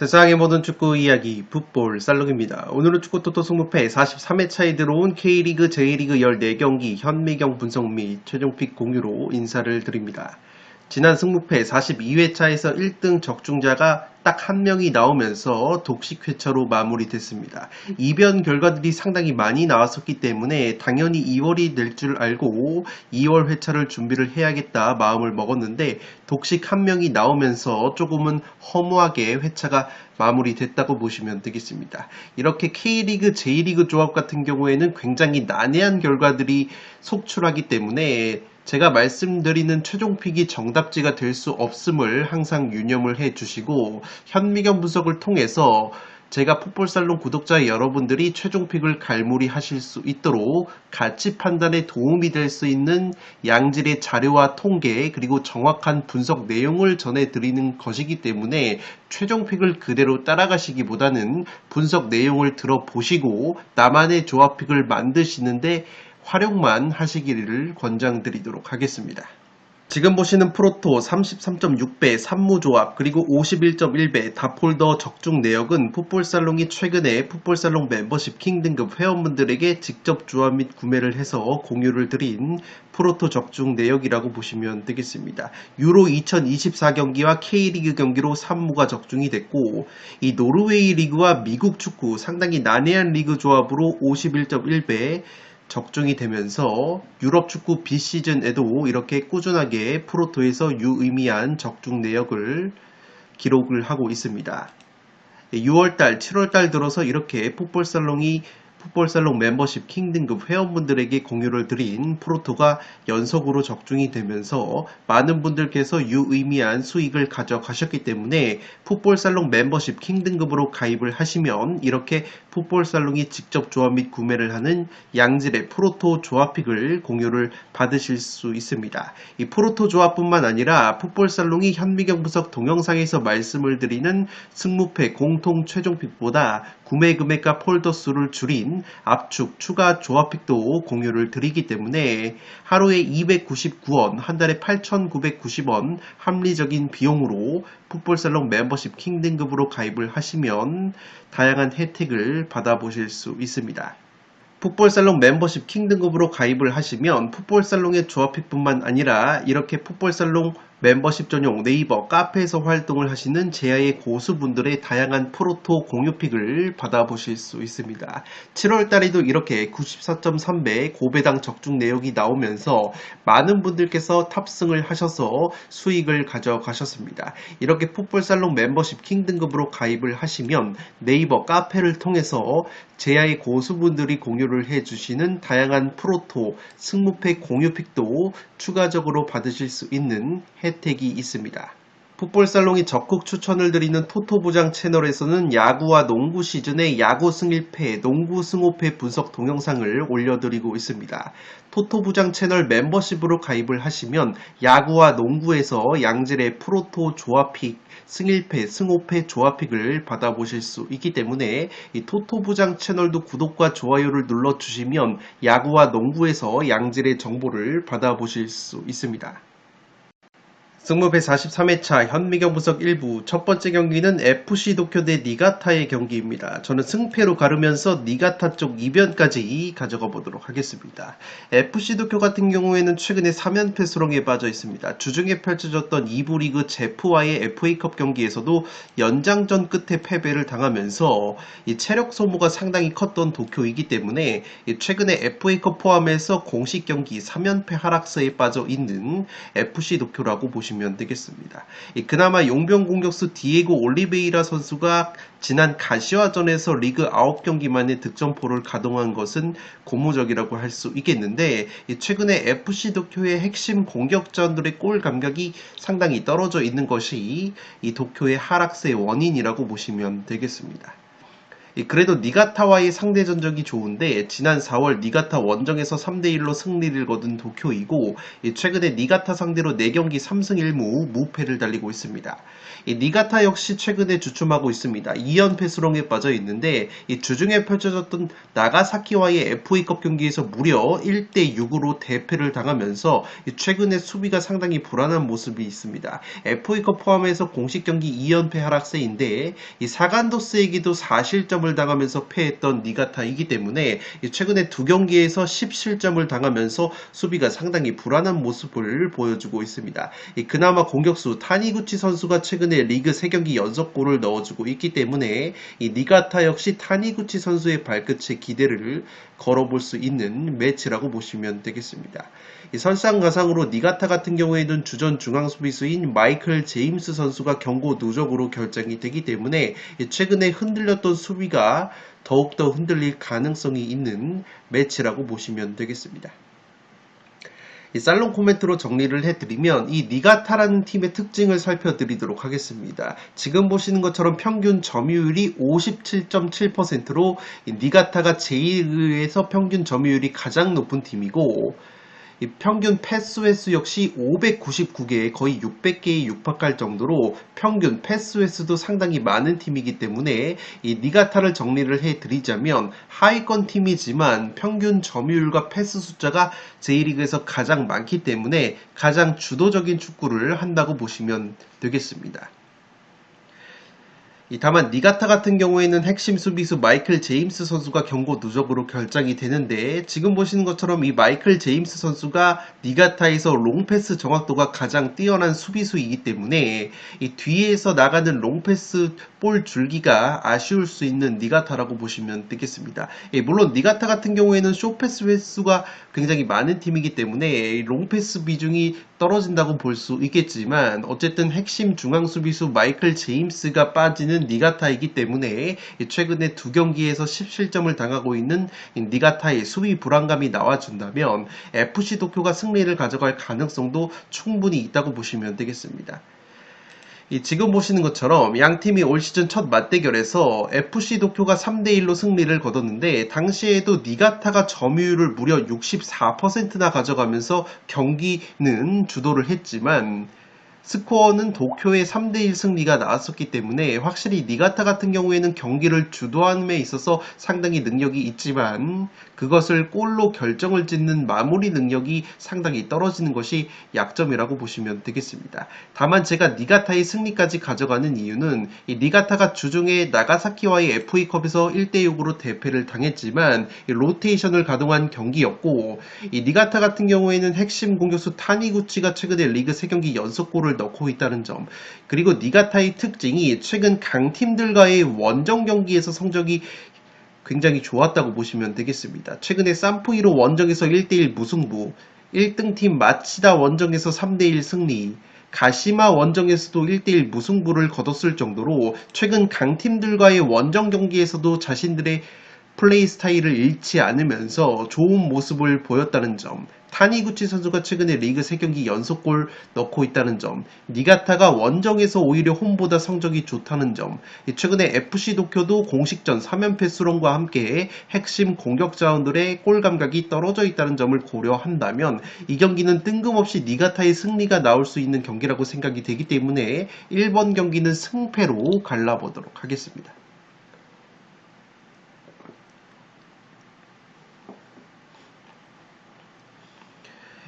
세상의 모든 축구 이야기 풋볼 쌀록입니다. 오늘은 축구토토 승무패 43회차에 들어온 K리그, J리그 14경기 현미경 분석 및 최종픽 공유로 인사를 드립니다. 지난 승무패 42회차에서 1등 적중자가 딱 한 명이 나오면서 독식 회차로 마무리됐습니다. 이변 결과들이 상당히 많이 나왔었기 때문에 당연히 2월이 될 줄 알고 2월 회차를 준비를 해야겠다 마음을 먹었는데 독식 한 명이 나오면서 조금은 허무하게 회차가 마무리됐다고 보시면 되겠습니다. 이렇게 K리그, J리그 조합 같은 경우에는 굉장히 난해한 결과들이 속출하기 때문에 제가 말씀드리는 최종픽이 정답지가 될 수 없음을 항상 유념을 해주시고 현미경 분석을 통해서 제가 풋볼살롱 구독자 여러분들이 최종픽을 갈무리 하실 수 있도록 가치 판단에 도움이 될 수 있는 양질의 자료와 통계 그리고 정확한 분석 내용을 전해드리는 것이기 때문에 최종픽을 그대로 따라가시기보다는 분석 내용을 들어보시고 나만의 조합픽을 만드시는데 활용만 하시기를 권장드리도록 하겠습니다. 지금 보시는 프로토 33.6배 3무조합 그리고 51.1배 다폴더 적중 내역은 풋볼살롱이 최근에 풋볼살롱 멤버십 킹 등급 회원분들에게 직접 조합 및 구매를 해서 공유를 드린 프로토 적중 내역이라고 보시면 되겠습니다. 유로 2024 경기와 K리그 경기로 3무가 적중이 됐고 이 노르웨이 리그와 미국 축구 상당히 난해한 리그 조합으로 51.1배 적중이 되면서 유럽 축구 B시즌에도 이렇게 꾸준하게 프로토에서 유의미한 적중 내역을 기록을 하고 있습니다. 6월달, 7월달 들어서 이렇게 풋볼살롱 멤버십 킹 등급 회원분들에게 공유를 드린 프로토가 연속으로 적중이 되면서 많은 분들께서 유의미한 수익을 가져가셨기 때문에 풋볼살롱 멤버십 킹 등급으로 가입을 하시면 이렇게 풋볼살롱이 직접 조합 및 구매를 하는 양질의 프로토 조합픽을 공유를 받으실 수 있습니다. 이 프로토 조합뿐만 아니라 풋볼살롱이 현미경 분석 동영상에서 말씀을 드리는 승무패 공통 최종픽보다 구매 금액과 폴더 수를 줄인 압축 추가 조합픽도 공유를 드리기 때문에 하루에 299원, 한 달에 8,990원 합리적인 비용으로 풋볼살롱 멤버십 킹 등급으로 가입을 하시면 다양한 혜택을 받아보실 수 있습니다. 풋볼살롱 멤버십 킹 등급으로 가입을 하시면 풋볼살롱의 조합픽뿐만 아니라 이렇게 풋볼살롱 멤버십 전용 네이버 카페에서 활동을 하시는 제야의 고수분들의 다양한 프로토 공유픽을 받아보실 수 있습니다. 7월달에도 이렇게 94.3배 고배당 적중 내역이 나오면서 많은 분들께서 탑승을 하셔서 수익을 가져가셨습니다. 이렇게 풋볼살롱 멤버십 킹 등급으로 가입을 하시면 네이버 카페를 통해서 제야의 고수분들이 공유를 해주시는 다양한 프로토 승무패 공유픽도 추가적으로 받으실 수 있는 혜택이 있습니다. 풋볼살롱이 적극 추천을 드리는 토토부장 채널에서는 야구와 농구 시즌의 야구 승1패, 농구 승5패 분석 동영상을 올려드리고 있습니다. 토토부장 채널 멤버십으로 가입을 하시면 야구와 농구에서 양질의 프로토 조합픽, 승1패, 승5패 조합픽을 받아보실 수 있기 때문에 이 토토부장 채널도 구독과 좋아요를 눌러주시면 야구와 농구에서 양질의 정보를 받아보실 수 있습니다. 승무패 43회차 현미경 분석 1부 첫 번째 경기는 FC 도쿄 대 니가타의 경기입니다. 저는 승패로 가르면서 니가타 쪽 이변까지 가져가 보도록 하겠습니다. FC 도쿄 같은 경우에는 최근에 3연패 수렁에 빠져 있습니다. 주중에 펼쳐졌던 2부 리그 제프와의 FA컵 경기에서도 연장전 끝에 패배를 당하면서 이 체력 소모가 상당히 컸던 도쿄이기 때문에 최근에 FA컵 포함해서 공식 경기 3연패 하락세에 빠져 있는 FC 도쿄라고 보시면 보시면 되겠습니다. 그나마 용병 공격수 디에고 올리베이라 선수가 지난 가시화전에서 리그 9경기 만에 득점포를 가동한 것은 고무적이라고 할 수 있겠는데, 최근에 FC 도쿄의 핵심 공격자들의 골 감각이 상당히 떨어져 있는 것이 이 도쿄의 하락세의 원인이라고 보시면 되겠습니다. 그래도 니가타와의 상대 전적이 좋은데 지난 4월 니가타 원정에서 3대1로 승리를 거둔 도쿄이고, 최근에 니가타 상대로 4경기 3승 1무 무패를 달리고 있습니다. 니가타 역시 최근에 주춤하고 있습니다. 2연패 수렁에 빠져 있는데 주중에 펼쳐졌던 나가사키와의 FA컵 경기에서 무려 1대6으로 대패를 당하면서 최근에 수비가 상당히 불안한 모습이 있습니다. FA컵 포함해서 공식 경기 2연패 하락세인데 이 사간도스에게도 4실점을 당하면서 패했던 니가타이기 때문에 최근에 2경기에서 10실점을 당하면서 수비가 상당히 불안한 모습을 보여주고 있습니다. 그나마 공격수 타니구치 선수가 최근에 리그 3경기 연속골을 넣어주고 있기 때문에 이 니가타 역시 타니구치 선수의 발끝에 기대를 걸어볼 수 있는 매치라고 보시면 되겠습니다. 설상가상으로 니가타 같은 경우에는 주전 중앙 수비수인 마이클 제임스 선수가 경고 누적으로 결정이 되기 때문에 최근에 흔들렸던 수비가 더욱더 흔들릴 가능성이 있는 매치라고 보시면 되겠습니다. 살롱 코멘트로 정리를 해드리면 이 니가타라는 팀의 특징을 살펴드리도록 하겠습니다. 지금 보시는 것처럼 평균 점유율이 57.7%로 니가타가 제1리그에서 평균 점유율이 가장 높은 팀이고, 평균 패스 횟수 역시 599개, 거의 600개에 육박할 정도로 평균 패스 횟수도 상당히 많은 팀이기 때문에 이 니가타를 정리를 해드리자면 하위권 팀이지만 평균 점유율과 패스 숫자가 제1리그에서 가장 많기 때문에 가장 주도적인 축구를 한다고 보시면 되겠습니다. 다만 니가타 같은 경우에는 핵심 수비수 마이클 제임스 선수가 경고 누적으로 결정이 되는데, 지금 보시는 것처럼 이 마이클 제임스 선수가 니가타에서 롱패스 정확도가 가장 뛰어난 수비수이기 때문에 이 뒤에서 나가는 롱패스 볼 줄기가 아쉬울 수 있는 니가타라고 보시면 되겠습니다. 물론 니가타 같은 경우에는 쇼패스 횟수가 굉장히 많은 팀이기 때문에 롱패스 비중이 떨어진다고 볼 수 있겠지만, 어쨌든 핵심 중앙 수비수 마이클 제임스가 빠지는 니가타이기 때문에 최근에 2경기에서 10실점을 당하고 있는 니가타의 수비 불안감이 나와준다면 FC 도쿄가 승리를 가져갈 가능성도 충분히 있다고 보시면 되겠습니다. 지금 보시는 것처럼 양팀이 올 시즌 첫 맞대결에서 FC 도쿄가 3대1로 승리를 거뒀는데, 당시에도 니가타가 점유율을 무려 64%나 가져가면서 경기는 주도를 했지만 스코어는 도쿄의 3대1 승리가 나왔었기 때문에 확실히 니가타 같은 경우에는 경기를 주도함에 있어서 상당히 능력이 있지만 그것을 골로 결정을 짓는 마무리 능력이 상당히 떨어지는 것이 약점이라고 보시면 되겠습니다. 다만 제가 니가타의 승리까지 가져가는 이유는 이 니가타가 주중에 나가사키와의 FA컵에서 1대6으로 대패를 당했지만 로테이션을 가동한 경기였고, 이 니가타 같은 경우에는 핵심 공격수 타니구치가 최근에 리그 3경기 연속골을 넣고 있다는 점, 그리고 니가타의 특징이 최근 강팀들과의 원정 경기에서 성적이 굉장히 좋았다고 보시면 되겠습니다. 최근에 산푸이로 원정에서 1대1 무승부, 1등팀 마치다 원정에서 3대1 승리, 가시마 원정에서도 1대1 무승부를 거뒀을 정도로 최근 강팀들과의 원정 경기에서도 자신들의 플레이 스타일을 잃지 않으면서 좋은 모습을 보였다는 점, 타니구치 선수가 최근에 리그 3경기 연속골 넣고 있다는 점, 니가타가 원정에서 오히려 홈보다 성적이 좋다는 점, 최근에 FC 도쿄도 공식전 3연패 수렁과 함께 핵심 공격자원들의 골 감각이 떨어져 있다는 점을 고려한다면 이 경기는 뜬금없이 니가타의 승리가 나올 수 있는 경기라고 생각이 되기 때문에 1번 경기는 승패로 갈라보도록 하겠습니다.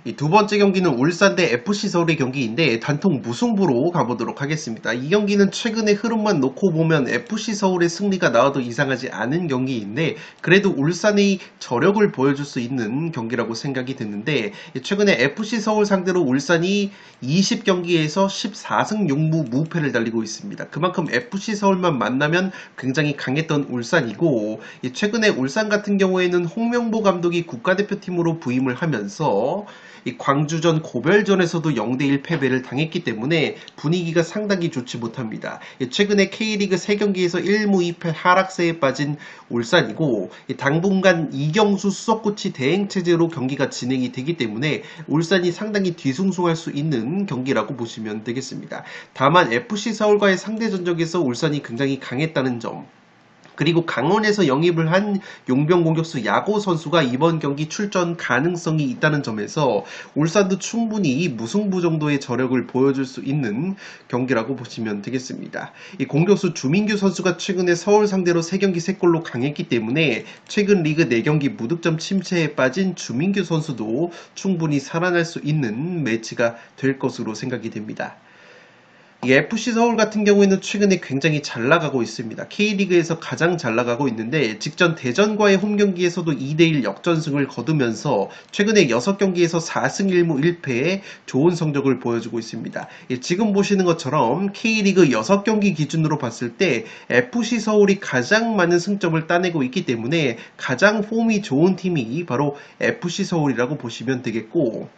이 두 번째 경기는 울산 대 FC 서울의 경기인데 단통 무승부로 가보도록 하겠습니다. 이 경기는 최근의 흐름만 놓고 보면 FC 서울의 승리가 나와도 이상하지 않은 경기인데, 그래도 울산의 저력을 보여줄 수 있는 경기라고 생각이 드는데, 최근에 FC 서울 상대로 울산이 20경기에서 14승 6무 무패를 달리고 있습니다. 그만큼 FC 서울만 만나면 굉장히 강했던 울산이고, 최근에 울산 같은 경우에는 홍명보 감독이 국가대표팀으로 부임을 하면서 이 광주전 고별전에서도 0대1 패배를 당했기 때문에 분위기가 상당히 좋지 못합니다. 최근에 K리그 3경기에서 1무 2패 하락세에 빠진 울산이고 당분간 이경수 수석코치 대행체제로 경기가 진행이 되기 때문에 울산이 상당히 뒤숭숭할 수 있는 경기라고 보시면 되겠습니다. 다만 FC 서울과의 상대 전적에서 울산이 굉장히 강했다는 점, 그리고 강원에서 영입을 한 용병 공격수 야고 선수가 이번 경기 출전 가능성이 있다는 점에서 울산도 충분히 무승부 정도의 저력을 보여줄 수 있는 경기라고 보시면 되겠습니다. 이 공격수 주민규 선수가 최근에 서울 상대로 3경기 3골로 강했기 때문에 최근 리그 4경기 무득점 침체에 빠진 주민규 선수도 충분히 살아날 수 있는 매치가 될 것으로 생각이 됩니다. FC 서울 같은 경우에는 최근에 굉장히 잘 나가고 있습니다. K리그에서 가장 잘 나가고 있는데 직전 대전과의 홈경기에서도 2대1 역전승을 거두면서 최근에 6경기에서 4승 1무 1패의 좋은 성적을 보여주고 있습니다. 지금 보시는 것처럼 K리그 6경기 기준으로 봤을 때 FC 서울이 가장 많은 승점을 따내고 있기 때문에 가장 폼이 좋은 팀이 바로 FC 서울이라고 보시면 되겠고,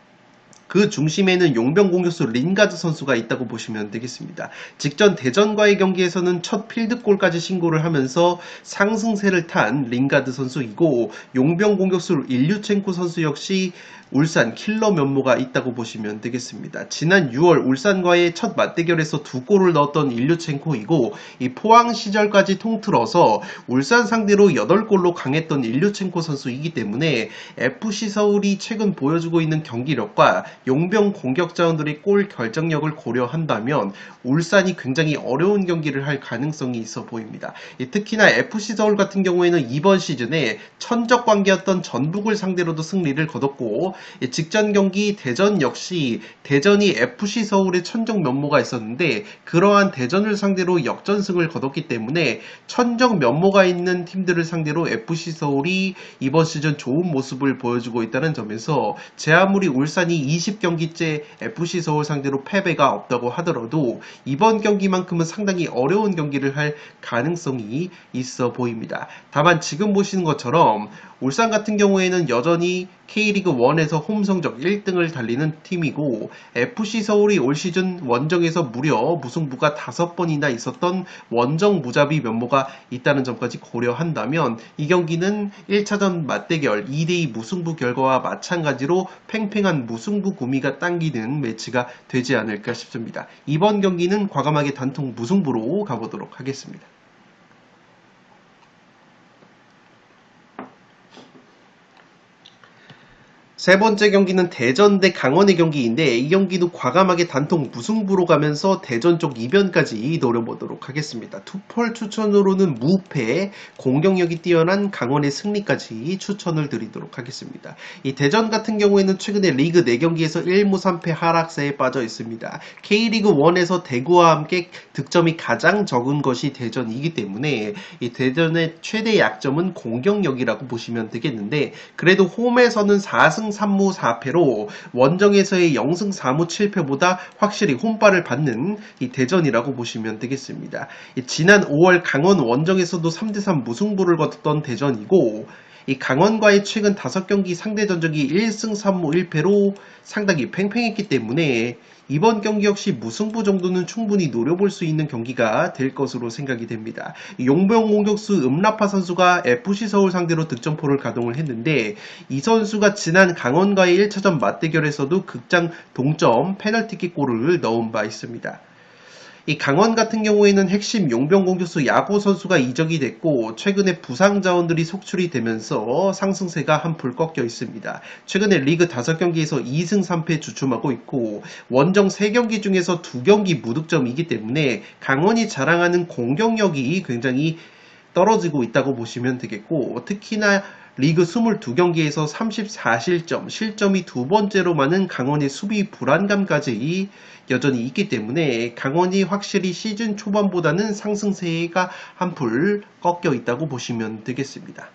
그 중심에는 용병 공격수 린가드 선수가 있다고 보시면 되겠습니다. 직전 대전과의 경기에서는 첫 필드골까지 신고를 하면서 상승세를 탄 린가드 선수이고, 용병 공격수 일류첸코 선수 역시 울산 킬러 면모가 있다고 보시면 되겠습니다. 지난 6월 울산과의 첫 맞대결에서 2골을 넣었던 일류첸코이고, 이 포항 시절까지 통틀어서 울산 상대로 8골로 강했던 일류첸코 선수이기 때문에 FC 서울이 최근 보여주고 있는 경기력과 용병 공격 자원들의 골 결정력을 고려한다면 울산이 굉장히 어려운 경기를 할 가능성이 있어 보입니다. 특히나 FC 서울 같은 경우에는 이번 시즌에 천적 관계였던 전북을 상대로도 승리를 거뒀고, 직전 경기 대전 역시 대전이 FC 서울의 천적 면모가 있었는데 그러한 대전을 상대로 역전승을 거뒀기 때문에 천적 면모가 있는 팀들을 상대로 FC 서울이 이번 시즌 좋은 모습을 보여주고 있다는 점에서 제 아무리 울산이 20경기째 FC 서울 상대로 패배가 없다고 하더라도 이번 경기만큼은 상당히 어려운 경기를 할 가능성이 있어 보입니다. 다만 지금 보시는 것처럼 울산 같은 경우에는 여전히 K리그 1에서 홈 성적 1등을 달리는 팀이고, FC 서울이 올 시즌 원정에서 무려 무승부가 5번이나 있었던 원정 무자비 면모가 있다는 점까지 고려한다면 이 경기는 1차전 맞대결 2대2 무승부 결과와 마찬가지로 팽팽한 무승부 구미가 당기는 매치가 되지 않을까 싶습니다. 이번 경기는 과감하게 단통 무승부로 가보도록 하겠습니다. 세 번째 경기는 대전 대 강원의 경기인데 이 경기도 과감하게 단통 무승부로 가면서 대전 쪽 이변까지 노려보도록 하겠습니다. 투펄 추천으로는 무패, 공격력이 뛰어난 강원의 승리까지 추천을 드리도록 하겠습니다. 이 대전 같은 경우에는 최근에 리그 4경기에서 1무 3패 하락세에 빠져 있습니다. K리그 1에서 대구와 함께 득점이 가장 적은 것이 대전이기 때문에 이 대전의 최대 약점은 공격력이라고 보시면 되겠는데, 그래도 홈에서는 4승 3무 4패로 원정에서의 0승 4무 7패보다 확실히 홈발을 받는 이 대전이라고 보시면 되겠습니다. 지난 5월 강원 원정에서도 3대3 무승부를 거뒀던 대전이고, 이 강원과의 최근 5경기 상대 전적이 1승 3무 1패로 상당히 팽팽했기 때문에 이번 경기 역시 무승부 정도는 충분히 노려볼 수 있는 경기가 될 것으로 생각이 됩니다. 용병 공격수 음라파 선수가 FC 서울 상대로 득점포를 가동을 했는데 이 선수가 지난 강원과의 1차전 맞대결에서도 극장 동점 페널티킥 골을 넣은 바 있습니다. 이 강원 같은 경우에는 핵심 용병 공격수 야고 선수가 이적이 됐고 최근에 부상 자원들이 속출이 되면서 상승세가 한풀 꺾여 있습니다. 최근에 리그 5경기에서 2승 3패 주춤하고 있고 원정 3경기 중에서 2경기 무득점이기 때문에 강원이 자랑하는 공격력이 굉장히 떨어지고 있다고 보시면 되겠고, 특히나 리그 22경기에서 34실점, 실점이 2번째로 많은 강원의 수비 불안감까지 여전히 있기 때문에 강원이 확실히 시즌 초반보다는 상승세가 한풀 꺾여 있다고 보시면 되겠습니다.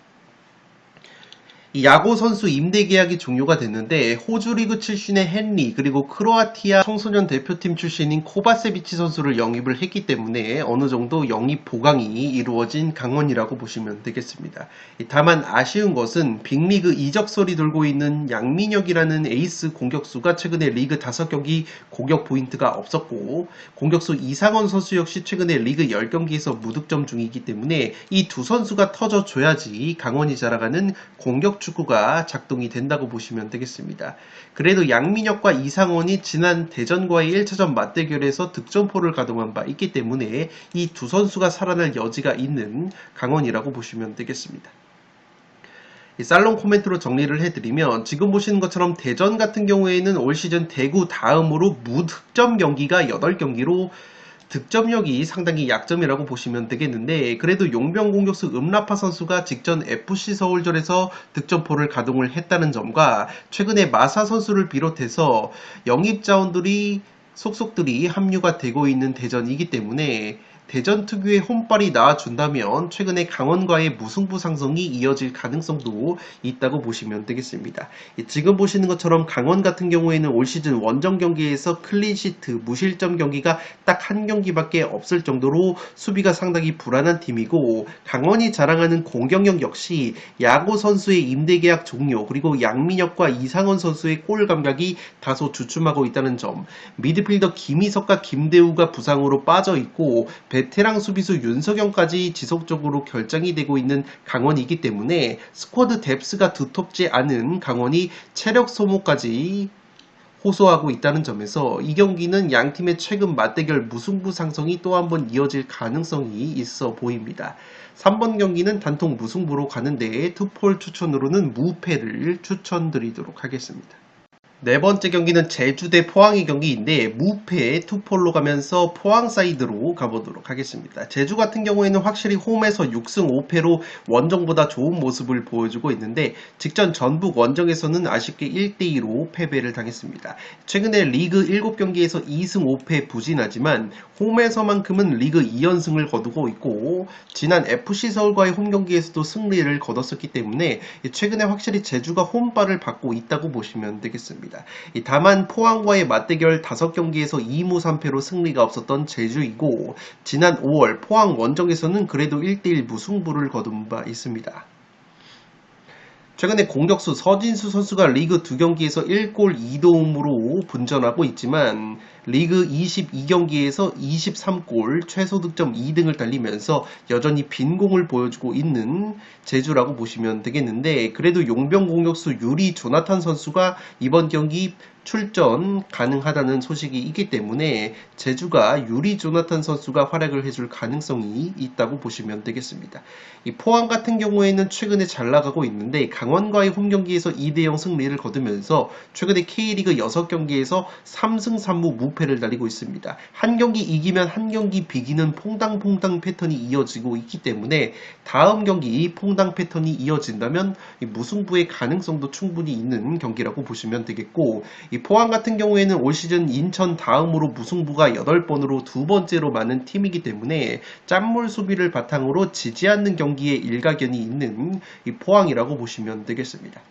이 야구 선수 임대 계약이 종료가 됐는데 호주 리그 출신의 헨리 그리고 크로아티아 청소년 대표팀 출신인 코바세비치 선수를 영입을 했기 때문에 어느 정도 영입 보강이 이루어진 강원이라고 보시면 되겠습니다. 다만 아쉬운 것은 빅리그 이적설이 돌고 있는 양민혁이라는 에이스 공격수가 최근에 리그 5경기 공격 포인트가 없었고 공격수 이상원 선수 역시 최근에 리그 10경기에서 무득점 중이기 때문에 이 두 선수가 터져줘야지 강원이 자라가는 공격 축구가 작동이 된다고 보시면 되겠습니다. 그래도 양민혁과 이상원이 지난 대전과의 1차전 맞대결에서 득점포를 가동한 바 있기 때문에 이 두 선수가 살아날 여지가 있는 강원이라고 보시면 되겠습니다. 살롱 코멘트로 정리를 해드리면 지금 보시는 것처럼 대전 같은 경우에는 올 시즌 대구 다음으로 무득점 경기가 8경기로 득점력이 상당히 약점이라고 보시면 되겠는데 그래도 용병 공격수 음라파 선수가 직전 FC 서울전에서 득점포를 가동을 했다는 점과 최근에 마사 선수를 비롯해서 영입자원들이 속속들이 합류가 되고 있는 대전이기 때문에 대전 특유의 홈발이 나와준다면 최근에 강원과의 무승부 상승이 이어질 가능성도 있다고 보시면 되겠습니다. 지금 보시는 것처럼 강원 같은 경우에는 올 시즌 원정 경기에서 클린시트, 무실점 경기가 딱 한 경기밖에 없을 정도로 수비가 상당히 불안한 팀이고 강원이 자랑하는 공격력 역시 야구 선수의 임대계약 종료 그리고 양민혁과 이상원 선수의 골 감각이 다소 주춤하고 있다는 점, 미드필더 김희석과 김대우가 부상으로 빠져있고 베테랑 수비수 윤석영까지 지속적으로 결장이 되고 있는 강원이기 때문에 스쿼드 뎁스가 두텁지 않은 강원이 체력 소모까지 호소하고 있다는 점에서 이 경기는 양팀의 최근 맞대결 무승부 상승이 또 한 번 이어질 가능성이 있어 보입니다. 3번 경기는 단통 무승부로 가는데 투폴 추천으로는 무패를 추천드리도록 하겠습니다. 네 번째 경기는 제주 대 포항의 경기인데 무패 투폴로 가면서 포항 사이드로 가보도록 하겠습니다. 제주 같은 경우에는 확실히 홈에서 6승 5패로 원정보다 좋은 모습을 보여주고 있는데 직전 전북 원정에서는 아쉽게 1대2로 패배를 당했습니다. 최근에 리그 7경기에서 2승 5패 부진하지만 홈에서만큼은 리그 2연승을 거두고 있고 지난 FC 서울과의 홈 경기에서도 승리를 거뒀었기 때문에 최근에 확실히 제주가 홈발을 받고 있다고 보시면 되겠습니다. 다만 포항과의 맞대결 5경기에서 2무 3패로 승리가 없었던 제주이고 지난 5월 포항 원정에서는 그래도 1대1 무승부를 거둔 바 있습니다. 최근에 공격수 서진수 선수가 리그 2경기에서 1골 2도움으로 분전하고 있지만 리그 22경기에서 23골 최소 득점 2등을 달리면서 여전히 빈공을 보여주고 있는 제주라고 보시면 되겠는데 그래도 용병 공격수 유리 조나탄 선수가 이번 경기 출전 가능하다는 소식이 있기 때문에 제주가 유리 조나탄 선수가 활약을 해줄 가능성이 있다고 보시면 되겠습니다. 이 포항 같은 경우에는 최근에 잘 나가고 있는데 강원과의 홈 경기에서 2대0 승리를 거두면서 최근에 K리그 6경기에서 3승 3무 무패를 달리고 있습니다. 한 경기 이기면 한 경기 비기는 퐁당퐁당 패턴이 이어지고 있기 때문에 다음 경기 퐁당 패턴이 이어진다면 무승부의 가능성도 충분히 있는 경기라고 보시면 되겠고 이 포항 같은 경우에는 올 시즌 인천 다음으로 무승부가 8번으로 두 번째로 많은 팀이기 때문에 짠물 수비를 바탕으로 지지 않는 경기에 일가견이 있는 이 포항이라고 보시면 되겠습니다.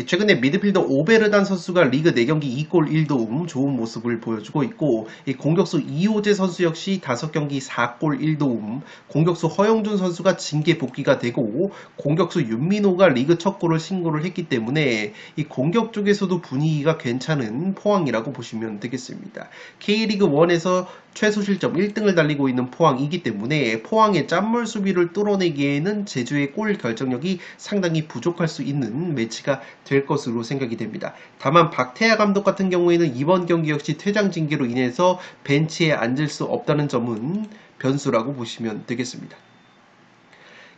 최근에 미드필더 오베르단 선수가 리그 4경기 2골 1도움 좋은 모습을 보여주고 있고 공격수 이호재 선수 역시 5경기 4골 1도움 공격수 허영준 선수가 징계 복귀가 되고 공격수 윤민호가 리그 첫 골을 신고를 했기 때문에 이 공격 쪽에서도 분위기가 괜찮은 포항이라고 보시면 되겠습니다. K리그 1에서 최소 실점 1등을 달리고 있는 포항이기 때문에 포항의 짠물 수비를 뚫어내기에는 제주의 골 결정력이 상당히 부족할 수 있는 매치가 될 것으로 생각이 됩니다. 다만 박태하 감독 같은 경우에는 이번 경기 역시 퇴장 징계로 인해서 벤치에 앉을 수 없다는 점은 변수라고 보시면 되겠습니다.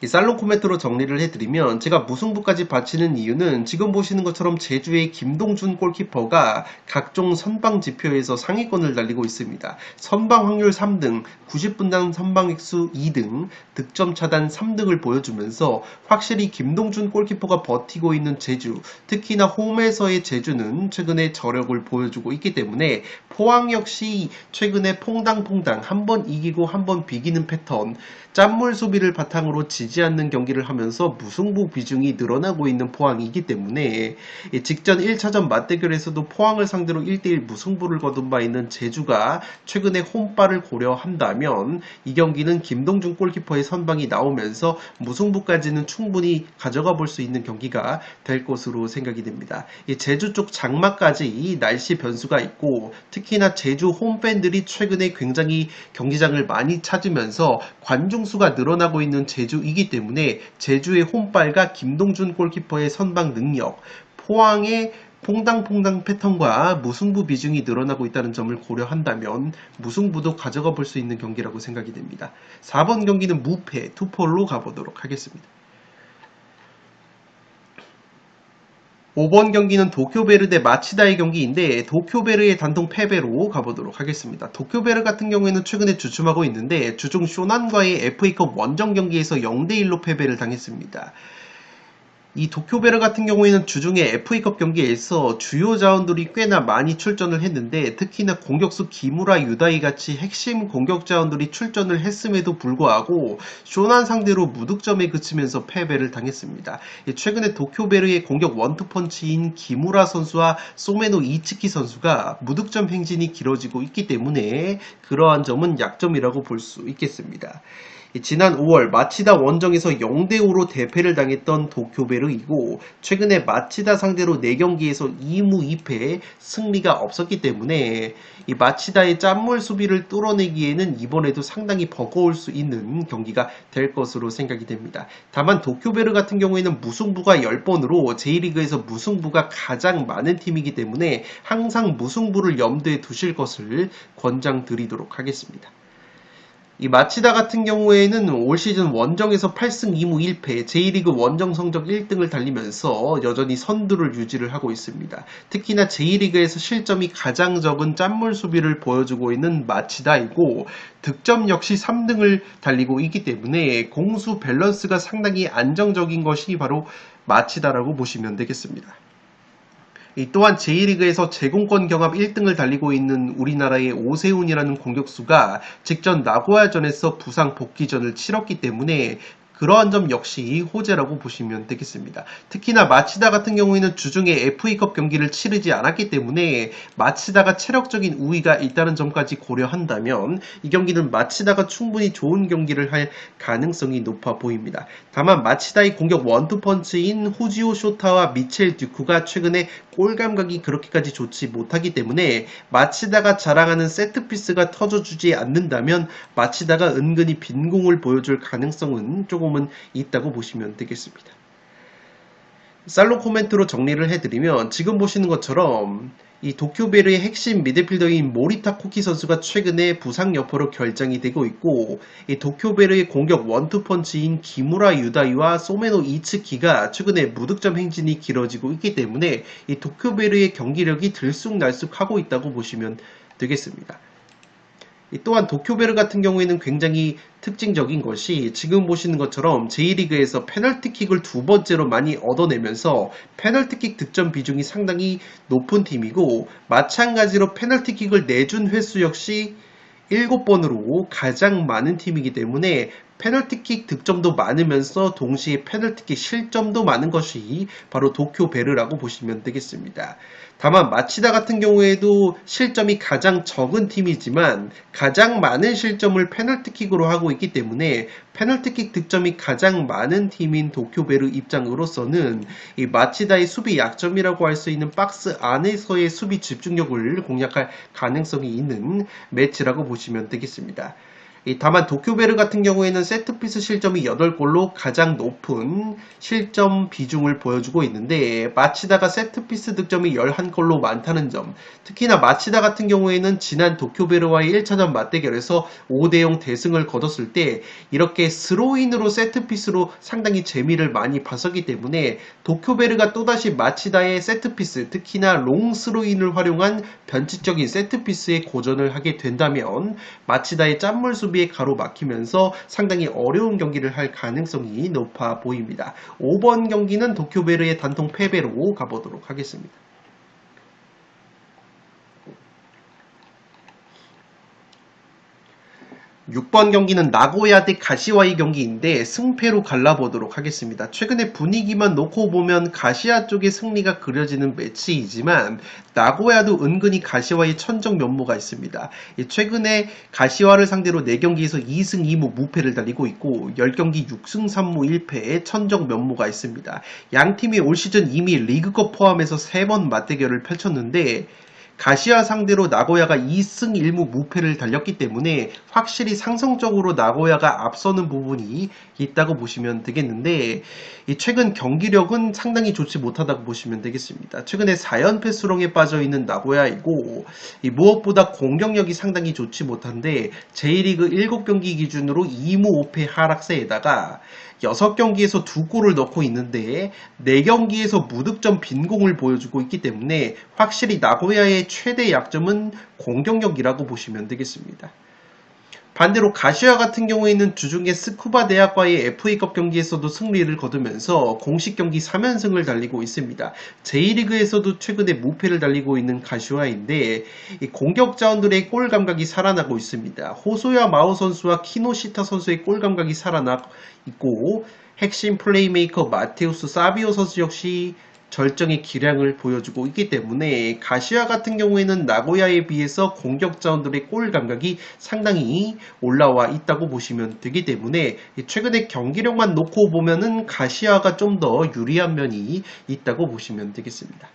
살롱 코멘트로 정리를 해드리면 제가 무승부까지 바치는 이유는 지금 보시는 것처럼 제주의 김동준 골키퍼가 각종 선방 지표에서 상위권을 달리고 있습니다. 선방 확률 3등, 90분당 선방 획수 2등, 득점 차단 3등을 보여주면서 확실히 김동준 골키퍼가 버티고 있는 제주, 특히나 홈에서의 제주는 최근에 저력을 보여주고 있기 때문에 포항 역시 최근에 퐁당퐁당 한 번 이기고 한 번 비기는 패턴, 짠물 수비를 바탕으로 지지 않는 경기를 하면서 무승부 비중이 늘어나고 있는 포항이기 때문에 직전 1차전 맞대결에서도 포항을 상대로 1대1 무승부를 거둔 바 있는 제주가 최근에 홈발을 고려한다면 이 경기는 김동준 골키퍼의 선방이 나오면서 무승부까지는 충분히 가져가 볼 수 있는 경기가 될 것으로 생각이 됩니다. 제주 쪽 장마까지 날씨 변수가 있고 특히나 제주 홈팬들이 최근에 굉장히 경기장을 많이 찾으면서 관중수가 늘어나고 있는 제주이기 때문에 제주의 홈발과 김동준 골키퍼의 선방 능력, 포항의 퐁당퐁당 패턴과 무승부 비중이 늘어나고 있다는 점을 고려한다면 무승부도 가져가 볼 수 있는 경기라고 생각이 됩니다. 4번 경기는 무패, 투폴로 가보도록 하겠습니다. 5번 경기는 도쿄베르 대 마치다의 경기인데 도쿄베르의 단통 패배로 가보도록 하겠습니다. 도쿄베르 같은 경우에는 최근에 주춤하고 있는데 주중 쇼난과의 FA컵 원정 경기에서 0대1로 패배를 당했습니다. 이 도쿄베르 같은 경우에는 주중에 FA컵 경기에서 주요 자원들이 꽤나 많이 출전을 했는데 특히나 공격수 기무라 유다이 같이 핵심 공격 자원들이 출전을 했음에도 불구하고 쇼난 상대로 무득점에 그치면서 패배를 당했습니다. 최근에 도쿄베르의 공격 원투펀치인 기무라 선수와 소메노 이츠키 선수가 무득점 행진이 길어지고 있기 때문에 그러한 점은 약점이라고 볼 수 있겠습니다. 지난 5월 마치다 원정에서 0대5로 대패를 당했던 도쿄베르이고 최근에 마치다 상대로 4경기에서 2무 2패 승리가 없었기 때문에 이 마치다의 짠물 수비를 뚫어내기에는 이번에도 상당히 버거울 수 있는 경기가 될 것으로 생각이 됩니다. 다만 도쿄베르 같은 경우에는 무승부가 10번으로 J리그에서 무승부가 가장 많은 팀이기 때문에 항상 무승부를 염두에 두실 것을 권장드리도록 하겠습니다. 이 마치다 같은 경우에는 올 시즌 원정에서 8승 2무 1패, J리그 원정 성적 1등을 달리면서 여전히 선두를 유지를 하고 있습니다. 특히나 J리그에서 실점이 가장 적은 짠물 수비를 보여주고 있는 마치다이고 득점 역시 3등을 달리고 있기 때문에 공수 밸런스가 상당히 안정적인 것이 바로 마치다라고 보시면 되겠습니다. 또한 J리그에서 제공권 경합 1등을 달리고 있는 우리나라의 오세훈이라는 공격수가 직전 나고야전에서 부상 복귀전을 치렀기 때문에 그러한 점 역시 호재라고 보시면 되겠습니다. 특히나 마치다 같은 경우에는 주중에 FA컵 경기를 치르지 않았기 때문에 마치다가 체력적인 우위가 있다는 점까지 고려한다면 이 경기는 마치다가 충분히 좋은 경기를 할 가능성이 높아 보입니다. 다만 마치다의 공격 원투펀치인 후지오 쇼타와 미첼 듀쿠가 최근에 골 감각이 그렇게까지 좋지 못하기 때문에 마치다가 자랑하는 세트피스가 터져주지 않는다면 마치다가 은근히 빈공을 보여줄 가능성은 조금은 있다고 보시면 되겠습니다. 살로 코멘트로 정리를 해드리면 지금 보시는 것처럼 이 도쿄베르의 핵심 미드필더인 모리타 코키 선수가 최근에 부상 여파로 결장이 되고 있고 이 도쿄베르의 공격 원투펀치인 기무라 유다이와 소메노 이츠키가 최근에 무득점 행진이 길어지고 있기 때문에 이 도쿄베르의 경기력이 들쑥날쑥하고 있다고 보시면 되겠습니다. 또한 도쿄베르 같은 경우에는 굉장히 특징적인 것이 지금 보시는 것처럼 J리그에서 페널티킥을 두 번째로 많이 얻어내면서 페널티킥 득점 비중이 상당히 높은 팀이고 마찬가지로 페널티킥을 내준 횟수 역시 7번으로 가장 많은 팀이기 때문에 페널티킥 득점도 많으면서 동시에 페널티킥 실점도 많은 것이 바로 도쿄베르라고 보시면 되겠습니다. 다만 마치다 같은 경우에도 실점이 가장 적은 팀이지만 가장 많은 실점을 페널티킥으로 하고 있기 때문에 페널티킥 득점이 가장 많은 팀인 도쿄베르 입장으로서는 이 마치다의 수비 약점이라고 할 수 있는 박스 안에서의 수비 집중력을 공략할 가능성이 있는 매치라고 보시면 되겠습니다. 다만 도쿄베르 같은 경우에는 세트피스 실점이 8골로 가장 높은 실점 비중을 보여주고 있는데 마치다가 세트피스 득점이 11골로 많다는 점, 특히나 마치다 같은 경우에는 지난 도쿄베르와의 1차전 맞대결에서 5대0 대승을 거뒀을 때 이렇게 스로인으로 세트피스로 상당히 재미를 많이 봤었기 때문에 도쿄베르가 또다시 마치다의 세트피스, 특히나 롱 스로인을 활용한 변칙적인 세트피스에 고전을 하게 된다면 마치다의 짠물 수비에 가로막히면서 상당히 어려운 경기를 할 가능성이 높아 보입니다. 5번 경기는 도쿄베르의 단통 패배로 가보도록 하겠습니다. 6번 경기는 나고야 대 가시와의 경기인데 승패로 갈라보도록 하겠습니다. 최근에 분위기만 놓고 보면 가시와 쪽의 승리가 그려지는 매치이지만 나고야도 은근히 가시와의 천정 면모가 있습니다. 최근에 가시와를 상대로 4경기에서 2승 2무 무패를 달리고 있고 10경기 6승 3무 1패의 천정 면모가 있습니다. 양팀이 올 시즌 이미 리그컵 포함해서 3번 맞대결을 펼쳤는데 가시와 상대로 나고야가 2승 1무 무패를 달렸기 때문에 확실히 상성적으로 나고야가 앞서는 부분이 있다고 보시면 되겠는데 최근 경기력은 상당히 좋지 못하다고 보시면 되겠습니다. 최근에 4연패 수렁에 빠져있는 나고야이고 무엇보다 공격력이 상당히 좋지 못한데 J리그 7경기 기준으로 2무 5패 하락세에다가 6경기에서 2골을 넣고 있는데 4경기에서 무득점 빈공을 보여주고 있기 때문에 확실히 나고야의 최대 약점은 공격력이라고 보시면 되겠습니다. 반대로 가시와 같은 경우에는 주중에 스쿠바 대학과의 FA컵 경기에서도 승리를 거두면서 공식 경기 3연승을 달리고 있습니다. J리그에서도 최근에 무패를 달리고 있는 가시와인데 공격 자원들의 골 감각이 살아나고 있습니다. 호소야 마오 선수와 키노시타 선수의 골 감각이 살아나고 있고 핵심 플레이메이커 마테우스 사비오 선수 역시 절정의 기량을 보여주고 있기 때문에 가시와 같은 경우에는 나고야에 비해서 공격 자원들의 골 감각이 상당히 올라와 있다고 보시면 되기 때문에 최근에 경기력만 놓고 보면은 가시와가 좀 더 유리한 면이 있다고 보시면 되겠습니다.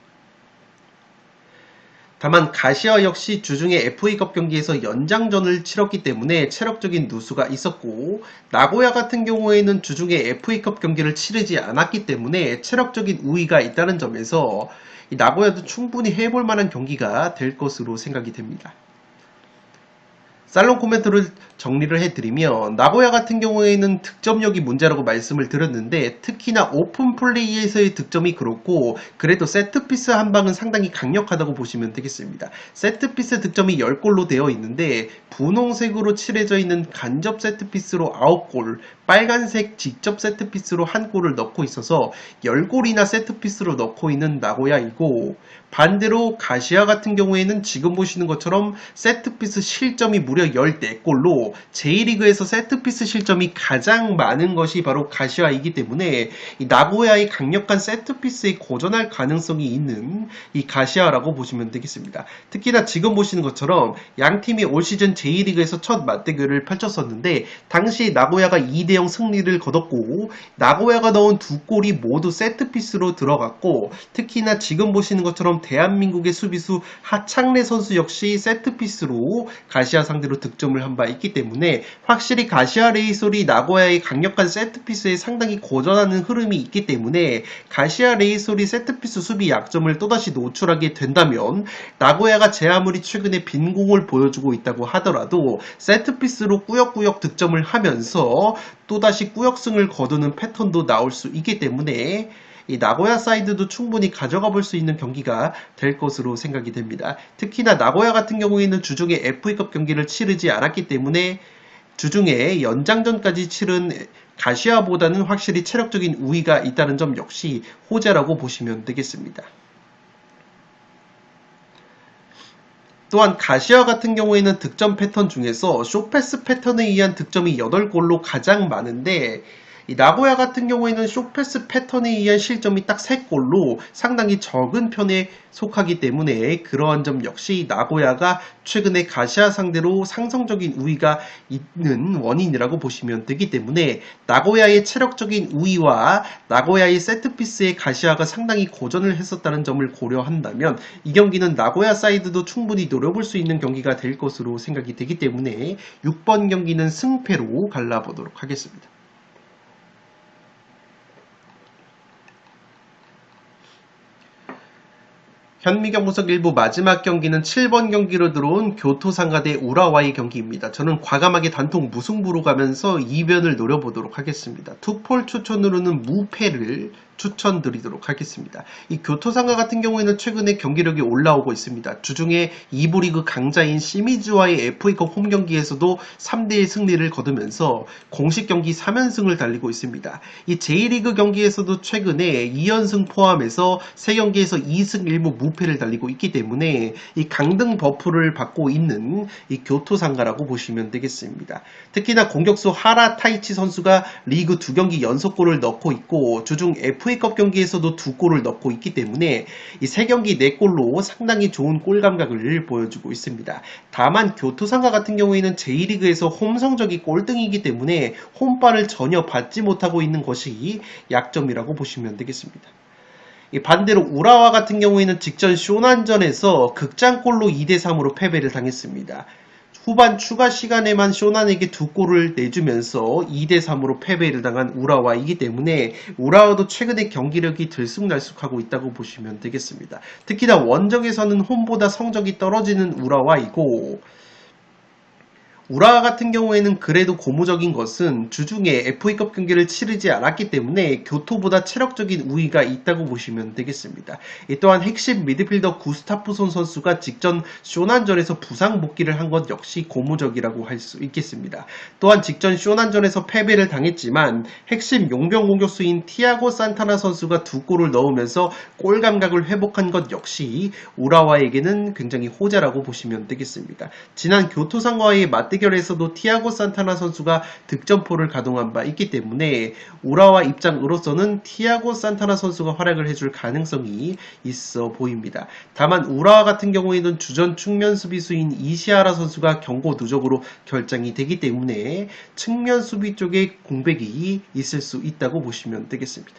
다만 가시와 역시 주중에 FA컵 경기에서 연장전을 치렀기 때문에 체력적인 누수가 있었고 나고야 같은 경우에는 주중에 FA컵 경기를 치르지 않았기 때문에 체력적인 우위가 있다는 점에서 나고야도 충분히 해볼 만한 경기가 될 것으로 생각이 됩니다. 살롱 코멘트를 정리를 해드리면 나고야 같은 경우에는 득점력이 문제라고 말씀을 드렸는데 특히나 오픈 플레이에서의 득점이 그렇고 그래도 세트피스 한 방은 상당히 강력하다고 보시면 되겠습니다. 세트피스 득점이 10골로 되어 있는데 분홍색으로 칠해져 있는 간접 세트피스로 9골, 빨간색 직접 세트피스로 1골을 넣고 있어서 10골이나 세트피스로 넣고 있는 나고야이고 반대로 가시와 같은 경우에는 지금 보시는 것처럼 세트피스 실점이 무려 14골로 J리그에서 세트피스 실점이 가장 많은 것이 바로 가시와이기 때문에 이 나고야의 강력한 세트피스에 고전할 가능성이 있는 이 가시와라고 보시면 되겠습니다. 특히나 지금 보시는 것처럼 양팀이 올 시즌 J리그에서 첫 맞대결을 펼쳤었는데 당시 나고야가 2대0 승리를 거뒀고 나고야가 넣은 2골이 모두 세트피스로 들어갔고 특히나 지금 보시는 것처럼 대한민국의 수비수 하창래 선수 역시 세트피스로 가시와 상대로 득점을 한 바 있기 때문에 확실히 가시와 레이솔이 나고야의 강력한 세트피스에 상당히 고전하는 흐름이 있기 때문에 가시와 레이솔이 세트피스 수비 약점을 또다시 노출하게 된다면 나고야가 제 아무리 최근에 빈공을 보여주고 있다고 하더라도 세트피스로 꾸역꾸역 득점을 하면서 또다시 꾸역승을 거두는 패턴도 나올 수 있기 때문에 이 나고야 사이드도 충분히 가져가 볼 수 있는 경기가 될 것으로 생각이 됩니다. 특히나 나고야 같은 경우에는 주중에 FA컵 경기를 치르지 않았기 때문에 주중에 연장전까지 치른 가시와보다는 확실히 체력적인 우위가 있다는 점 역시 호재라고 보시면 되겠습니다. 또한 가시와 같은 경우에는 득점 패턴 중에서 쇼패스 패턴에 의한 득점이 8골로 가장 많은데 이 나고야 같은 경우에는 쇼패스 패턴에 의한 실점이 딱 3골로 상당히 적은 편에 속하기 때문에 그러한 점 역시 나고야가 최근에 가시와 상대로 상성적인 우위가 있는 원인이라고 보시면 되기 때문에 나고야의 체력적인 우위와 나고야의 세트피스에 가시와가 상당히 고전을 했었다는 점을 고려한다면 이 경기는 나고야 사이드도 충분히 노려볼 수 있는 경기가 될 것으로 생각이 되기 때문에 6번 경기는 승패로 갈라보도록 하겠습니다. 현미경 분석 일부 마지막 경기는 7번 경기로 들어온 교토상가 대 우라와이 경기입니다. 저는 과감하게 단통 무승부로 가면서 이변을 노려보도록 하겠습니다. 투폴 추천으로는 무패를 추천드리도록 하겠습니다. 이 교토상가 같은 경우에는 최근에 경기력이 올라오고 있습니다. 주중에 2부 리그 강자인 시미즈와의 FA컵 홈 경기에서도 3대1 승리를 거두면서 공식 경기 3연승을 달리고 있습니다. 이 J리그 경기에서도 최근에 2연승 포함해서 3경기에서 2승 1무 무패를 달리고 있기 때문에 이 강등 버프를 받고 있는 이 교토상가라고 보시면 되겠습니다. 특히나 공격수 하라 타이치 선수가 리그 2경기 연속골을 넣고 있고 주중 FA컵 경기에서도 2골을 넣고 있기 때문에 이 3경기 4골로 상당히 좋은 골 감각을 보여주고 있습니다. 다만 교토상가 같은 경우에는 J리그에서 홈 성적이 꼴등이기 때문에 홈발을 전혀 받지 못하고 있는 것이 약점이라고 보시면 되겠습니다. 반대로 우라와 같은 경우에는 직전 쇼난전에서 극장골로 2대3으로 패배를 당했습니다. 후반 추가 시간에만 쇼난에게 2골을 내주면서 2대3으로 패배를 당한 우라와이기 때문에 우라와도 최근에 경기력이 들쑥날쑥하고 있다고 보시면 되겠습니다. 특히나 원정에서는 홈보다 성적이 떨어지는 우라와이고 우라와 같은 경우에는 그래도 고무적인 것은 주중에 FA컵 경기를 치르지 않았기 때문에 교토보다 체력적인 우위가 있다고 보시면 되겠습니다. 또한 핵심 미드필더 구스타프손 선수가 직전 쇼난전에서 부상 복귀를 한 것 역시 고무적이라고 할 수 있겠습니다. 또한 직전 쇼난전에서 패배를 당했지만 핵심 용병 공격수인 티아고 산타나 선수가 2골을 넣으면서 골 감각을 회복한 것 역시 우라와에게는 굉장히 호재라고 보시면 되겠습니다. 지난 교토상과의 맞대결에서도 티아고 산타나 선수가 득점포를 가동한 바 있기 때문에 우라와 입장으로서는 티아고 산타나 선수가 활약을 해줄 가능성이 있어 보입니다. 다만 우라와 같은 경우에는 주전 측면 수비수인 이시하라 선수가 경고 누적으로 결장이 되기 때문에 측면 수비 쪽에 공백이 있을 수 있다고 보시면 되겠습니다.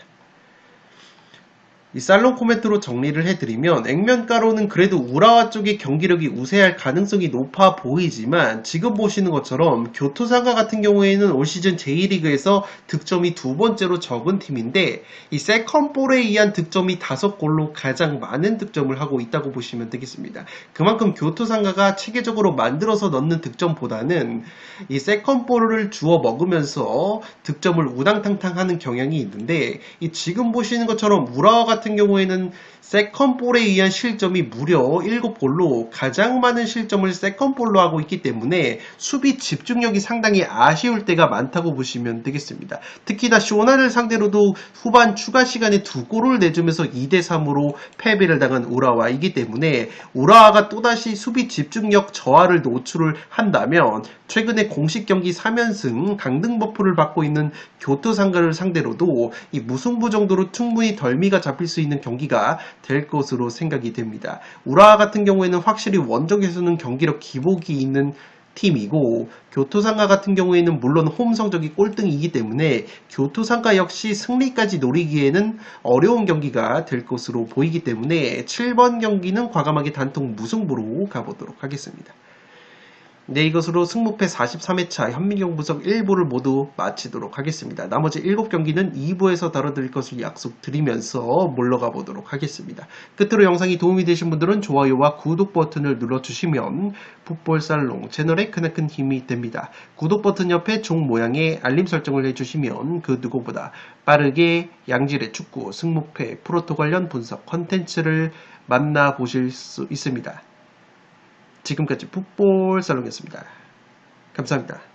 이 살롱 코멘트로 정리를 해드리면 액면가로는 그래도 우라와 쪽의 경기력이 우세할 가능성이 높아 보이지만 지금 보시는 것처럼 교토상가 같은 경우에는 올 시즌 J리그에서 득점이 2번째로 적은 팀인데 이 세컨볼에 의한 득점이 5골로 가장 많은 득점을 하고 있다고 보시면 되겠습니다. 그만큼 교토상가가 체계적으로 만들어서 넣는 득점보다는 이 세컨볼을 주워 먹으면서 득점을 우당탕탕 하는 경향이 있는데 이 지금 보시는 것처럼 우라와 같은 경우에는 세컨볼에 의한 실점이 무려 7골로 가장 많은 실점을 세컨볼로 하고 있기 때문에 수비 집중력이 상당히 아쉬울 때가 많다고 보시면 되겠습니다. 특히나 쇼나를 상대로도 후반 추가 시간에 2골을 내주면서 2대3으로 패배를 당한 우라와이기 때문에 우라와가 또다시 수비 집중력 저하를 노출을 한다면 최근에 공식 경기 3연승 강등 버프를 받고 있는 교토상가를 상대로도 이 무승부 정도로 충분히 덜미가 잡힐 수 있는 경기가 될 것으로 생각이 됩니다. 우라와 같은 경우에는 확실히 원정에서는 경기력 기복이 있는 팀이고 교토상가 같은 경우에는 물론 홈 성적이 꼴등이기 때문에 교토상가 역시 승리까지 노리기에는 어려운 경기가 될 것으로 보이기 때문에 7번 경기는 과감하게 단통 무승부로 가보도록 하겠습니다. 네, 이것으로 승무패 43회차 현미경 분석 1부를 모두 마치도록 하겠습니다. 나머지 7경기는 2부에서 다뤄드릴 것을 약속드리면서 물러가 보도록 하겠습니다. 끝으로 영상이 도움이 되신 분들은 좋아요와 구독 버튼을 눌러주시면 풋볼살롱 채널에 크나큰 힘이 됩니다. 구독 버튼 옆에 종 모양의 알림 설정을 해주시면 그 누구보다 빠르게 양질의 축구, 승무패, 프로토 관련 분석 컨텐츠를 만나보실 수 있습니다. 지금까지 풋볼살롱이었습니다. 감사합니다.